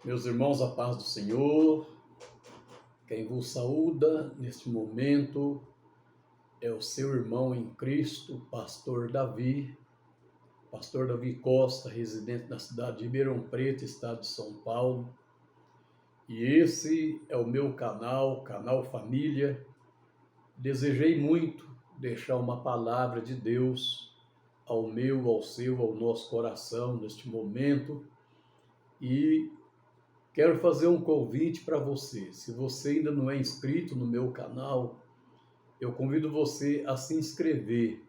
Meus irmãos, a paz do Senhor, quem vos saúda neste momento é o seu irmão em Cristo, Pastor Davi Costa, residente na cidade de Ribeirão Preto, estado de São Paulo. E esse é o meu canal Família. Desejei muito deixar uma palavra de Deus ao meu, ao seu, ao nosso coração neste momento. E quero fazer um convite para você. Se você ainda não é inscrito no meu canal, eu convido você a se inscrever,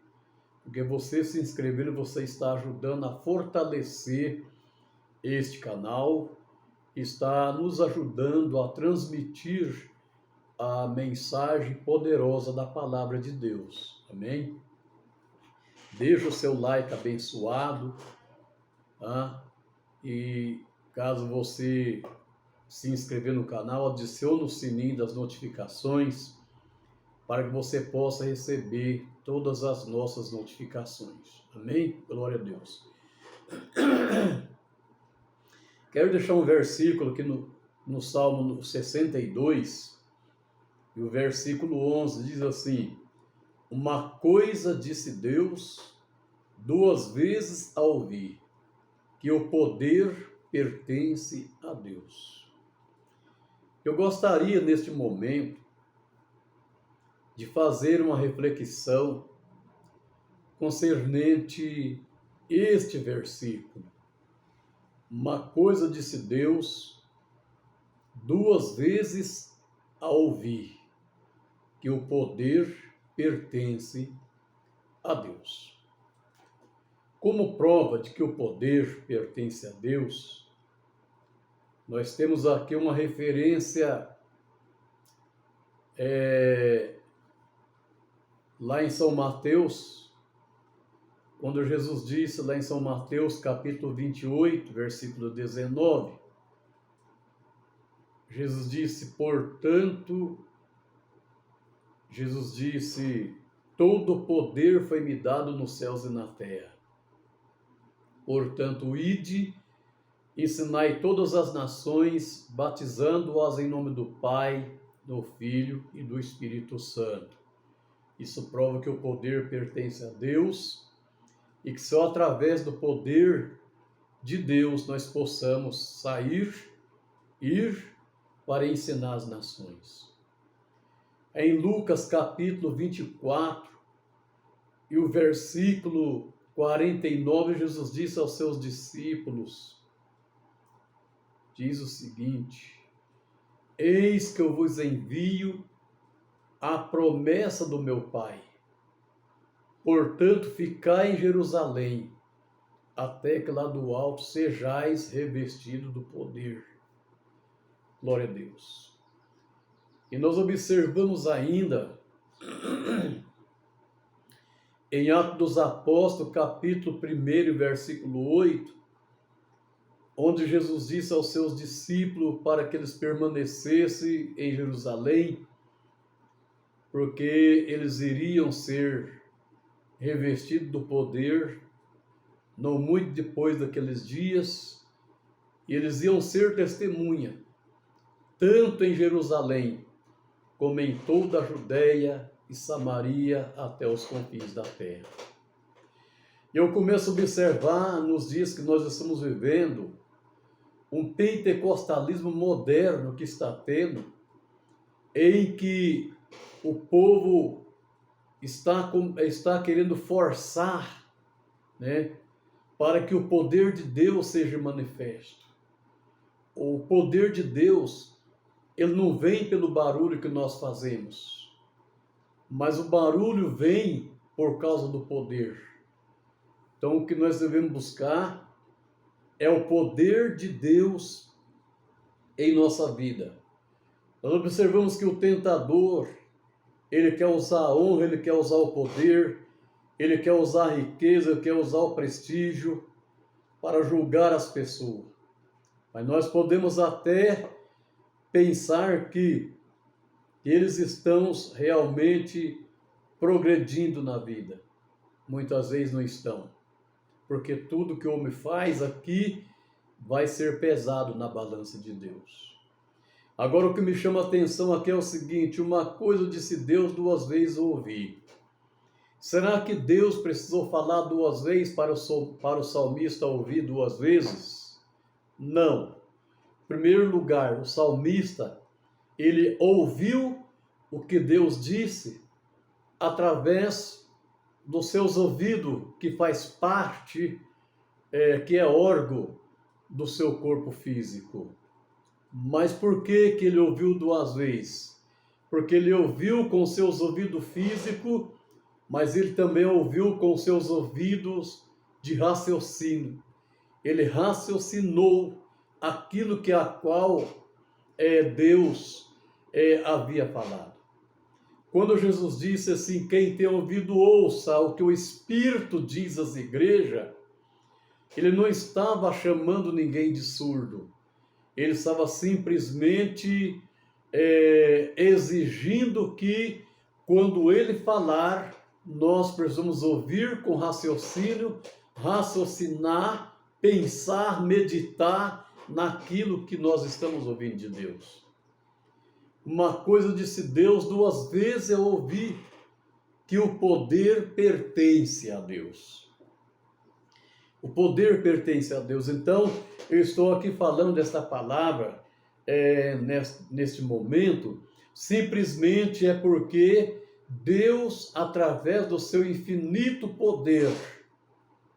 porque você se inscrevendo, você está ajudando a fortalecer este canal, está nos ajudando a transmitir a mensagem poderosa da palavra de Deus. Amém? Deixa o seu like abençoado, tá? E caso você se inscrever no canal, adicione o sininho das notificações para que você possa receber todas as nossas notificações. Amém? Glória a Deus. Quero deixar um versículo aqui no Salmo 62, e o versículo 11 diz assim: uma coisa disse Deus duas vezes a ouvir, que o poder pertence a Deus. Eu gostaria, neste momento, de fazer uma reflexão concernente este versículo. Uma coisa disse Deus duas vezes a ouvir, que o poder pertence a Deus. Como prova de que o poder pertence a Deus, nós temos aqui uma referência lá em São Mateus, quando Jesus disse lá em São Mateus, capítulo 28, versículo 19, Jesus disse, todo o poder foi me dado nos céus e na terra. Portanto, ide, ensinai todas as nações, batizando-as em nome do Pai, do Filho e do Espírito Santo. Isso prova que o poder pertence a Deus e que só através do poder de Deus nós possamos ir para ensinar as nações. Em Lucas capítulo 24 e o versículo 49, Jesus disse aos seus discípulos, diz o seguinte: eis que eu vos envio a promessa do meu Pai. Portanto, ficai em Jerusalém, até que lá do alto sejais revestidos do poder. Glória a Deus. E nós observamos ainda em Atos dos Apóstolos, capítulo 1, versículo 8, onde Jesus disse aos seus discípulos para que eles permanecessem em Jerusalém, porque eles iriam ser revestidos do poder, não muito depois daqueles dias, e eles iam ser testemunha, tanto em Jerusalém, como em toda a Judéia e Samaria, até os confins da terra. Eu começo a observar, nos dias que nós estamos vivendo, um pentecostalismo moderno que está tendo, em que o povo está querendo forçar, para que o poder de Deus seja manifesto. O poder de Deus, ele não vem pelo barulho que nós fazemos, mas o barulho vem por causa do poder. Então, o que nós devemos buscar é o poder de Deus em nossa vida. Nós observamos que o tentador, ele quer usar a honra, ele quer usar o poder, ele quer usar a riqueza, ele quer usar o prestígio para julgar as pessoas. Mas nós podemos até pensar que eles estão realmente progredindo na vida. Muitas vezes não estão. Porque tudo que o homem faz aqui vai ser pesado na balança de Deus. Agora, o que me chama a atenção aqui é o seguinte: uma coisa disse Deus, duas vezes ouvi. Será que Deus precisou falar duas vezes para o salmista ouvir duas vezes? Não. Em primeiro lugar, o salmista, ele ouviu o que Deus disse através dos seus ouvidos, que faz parte, que é órgão do seu corpo físico. Mas por que ele ouviu duas vezes? Porque ele ouviu com seus ouvidos físicos, mas ele também ouviu com seus ouvidos de raciocínio. Ele raciocinou aquilo que a qual Deus havia falado. Quando Jesus disse assim: quem tem ouvido ouça o que o Espírito diz às igrejas, ele não estava chamando ninguém de surdo. Ele estava simplesmente exigindo que, quando ele falar, nós precisamos ouvir com raciocínio, raciocinar, pensar, meditar naquilo que nós estamos ouvindo de Deus. Uma coisa disse Deus duas vezes, eu ouvi que o poder pertence a Deus. O poder pertence a Deus. Então, eu estou aqui falando desta palavra neste momento, simplesmente é porque Deus, através do seu infinito poder,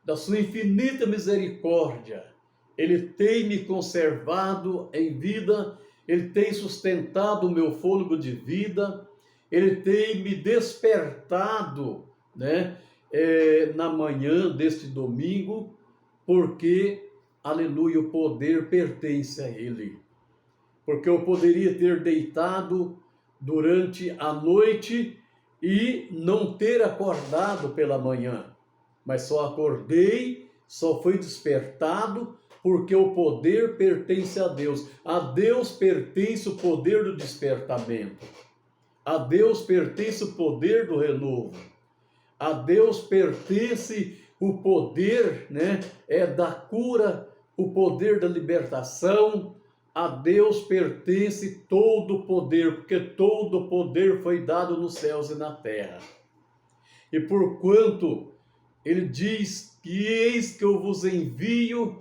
da sua infinita misericórdia, Ele tem me conservado em vida, Ele tem sustentado o meu fôlego de vida, Ele tem me despertado, na manhã deste domingo, porque, aleluia, o poder pertence a Ele. Porque eu poderia ter deitado durante a noite e não ter acordado pela manhã, mas só acordei, só fui despertado, porque o poder pertence a Deus. A Deus pertence o poder do despertamento. A Deus pertence o poder do renovo. A Deus pertence o poder, da cura, o poder da libertação. A Deus pertence todo o poder, porque todo o poder foi dado nos céus e na terra. E porquanto ele diz que eis que eu vos envio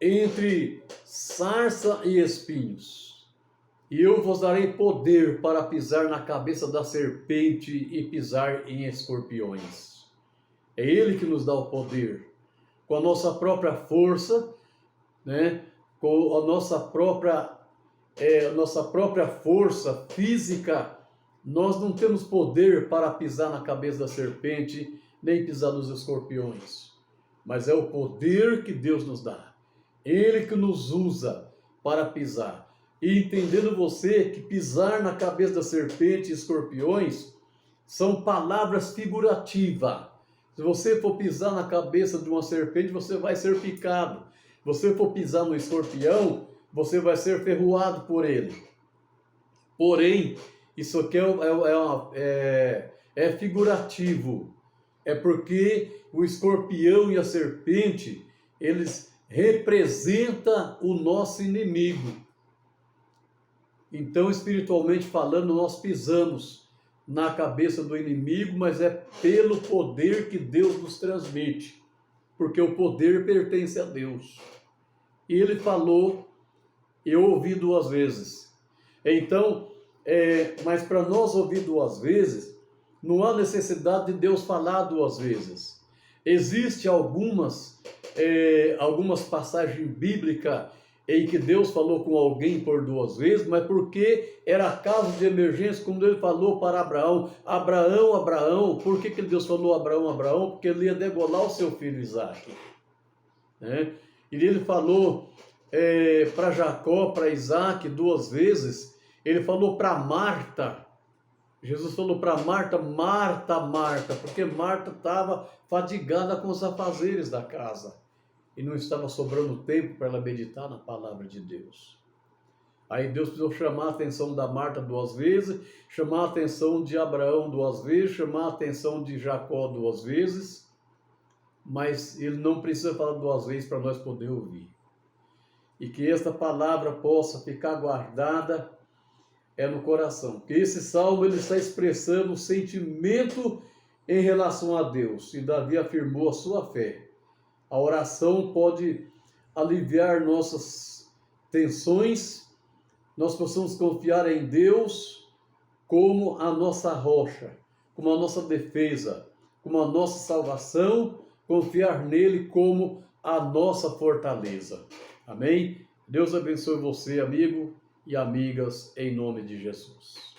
entre sarça e espinhos, e eu vos darei poder para pisar na cabeça da serpente e pisar em escorpiões. É Ele que nos dá o poder, com a nossa própria força, com a nossa própria força física, nós não temos poder para pisar na cabeça da serpente, nem pisar nos escorpiões. Mas é o poder que Deus nos dá. Ele que nos usa para pisar. E entendendo você que pisar na cabeça da serpente e escorpiões são palavras figurativas. Se você for pisar na cabeça de uma serpente, você vai ser picado. Se você for pisar no escorpião, você vai ser ferroado por ele. Porém, isso aqui é figurativo. É porque o escorpião e a serpente, eles representam o nosso inimigo. Então, espiritualmente falando, nós pisamos na cabeça do inimigo, mas é pelo poder que Deus nos transmite. Porque o poder pertence a Deus. E ele falou, eu ouvi duas vezes. Então, mas para nós ouvir duas vezes, não há necessidade de Deus falar duas vezes. Existem algumas passagens bíblicas em que Deus falou com alguém por duas vezes, mas porque era caso de emergência, como Ele falou para Abraão. Abraão, Abraão, por que Deus falou Abraão, Abraão? Porque ele ia degolar o seu filho Isaque. E ele falou para Jacó, para Isaque, duas vezes. Ele falou para Marta. Jesus falou para Marta, Marta, Marta, porque Marta estava fadigada com os afazeres da casa e não estava sobrando tempo para ela meditar na palavra de Deus. Aí Deus precisou chamar a atenção da Marta duas vezes, chamar a atenção de Abraão duas vezes, chamar a atenção de Jacó duas vezes, mas ele não precisa falar duas vezes para nós poder ouvir. E que esta palavra possa ficar guardada no coração. Que esse salmo ele está expressando o sentimento em relação a Deus. E Davi afirmou a sua fé. A oração pode aliviar nossas tensões. Nós possamos confiar em Deus como a nossa rocha, como a nossa defesa, como a nossa salvação, confiar nele como a nossa fortaleza. Amém? Deus abençoe você, amigo e amigas, em nome de Jesus.